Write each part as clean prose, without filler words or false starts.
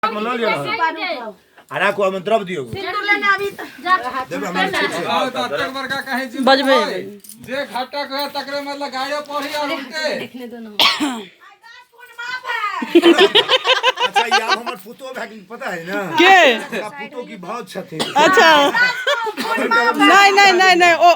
मना लिया हरा को आमंत्रण दियो सिंदूर लेने अभी देबे हमारे आओ त तक बरका कहे जी बजबे जे घाटा कहे तकरे मतलब गाड़ियो पढ़ी और उनके देखने दो ना अच्छा ये आप हमर फुतो भाग पता है ना के फुतो की बहुत छथि अच्छा नहीं नहीं नहीं नहीं ओ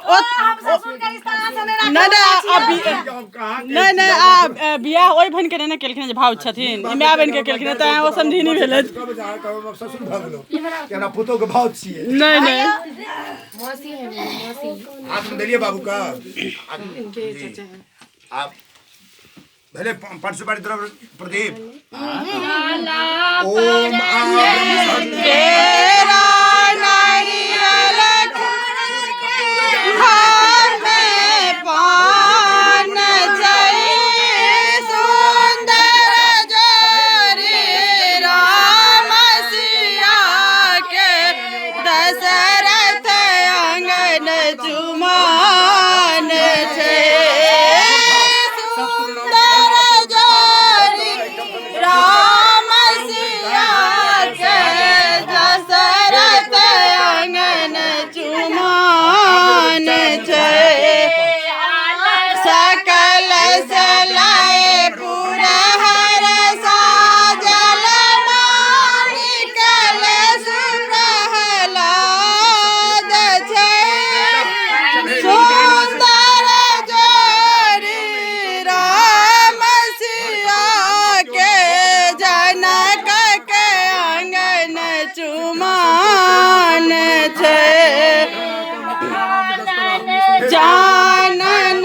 ससुर का रिश्ता से नहीं नहीं नहीं कहां नहीं नहीं आ बियाह ओइ भन के ने केलखिन जे भाव छथिन इमे आबन के केलखिन त ओ समझी नहीं भेल कब जा कब ससुर भागलो कि हमरा फुतो के बहुत छिए नहीं नहीं मौसी है मौसी हाथ में दलिए बाबू का इनके चाचा है आप भले 500 बारी तरफ प्रदीप ओम तेरा नारियल घर में पान जय सुंदर जोरी राम सिया के दशरथ अंगन चुमान छे राम सिया के दशरथ अंगन चुमान छे सकल सलाए पूरा हर साजल मानिकल सुप्रहलाद छे सुंदर जोरी राम सिया के जनक के अंगन चुमान छे जानन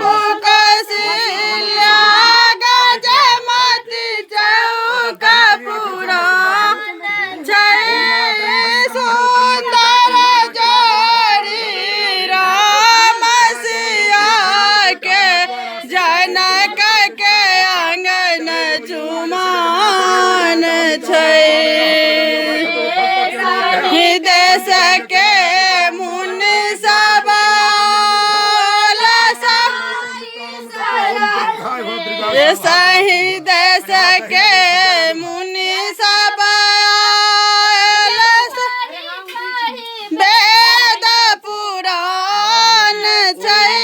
पुकसिल्या गजमति चौक पूरा जय सुंदर जोड़ी राम सिया के जनक के अंगन चुमान छे देश के मुनि सब सही देश के मुनि सब वेद पुराण छै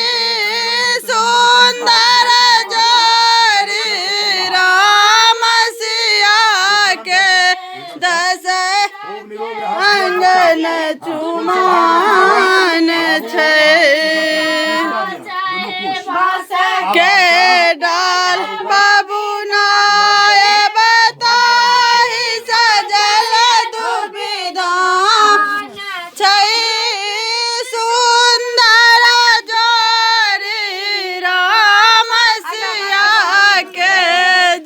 सुंदर जोड़ी राम सिया के दस अंगन चुमान छे के डाल बाबू नाय बताहि सजल दुविधा छै सुंदर जोड़ी राम सिया के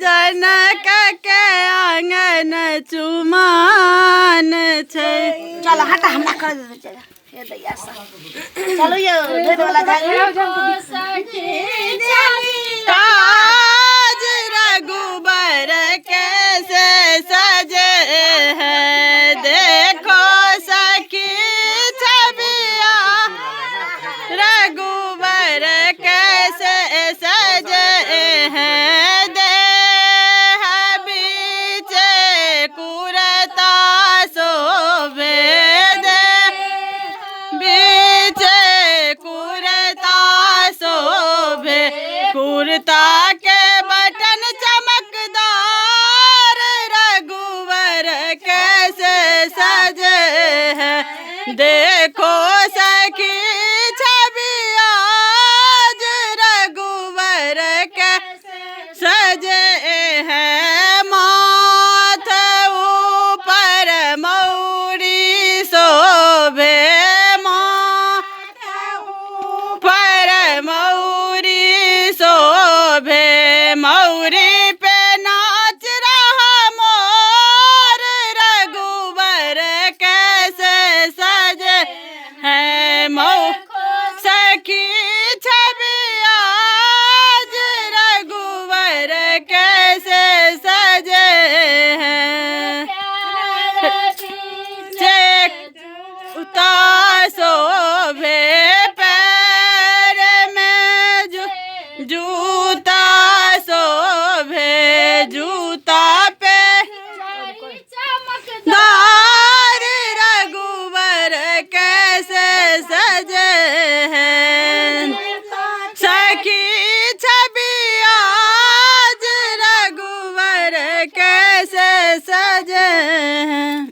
जनक के अंगन चुमान छे चलो हटा हमला कर दे चला ये दैया सा चलो ये ढेर वाला ताज रघुबर कैसे सजे हैं देखो सखी छबिया रघुबर कैसे सजे हैं देह बीच कुरता शोभे बीच कुरता शोभे कुर्ता के बटन चमकदार रघुवर कैसे सजे हैं देखो सखी छबिया रघुवर कैसे सजे हैं माथ ऊपर मौरी शोभे पर मौरी शोभे मौरी पे नाच रहा मोर रघुवर कैसे सजे हैं मौ कैसे सजे हैं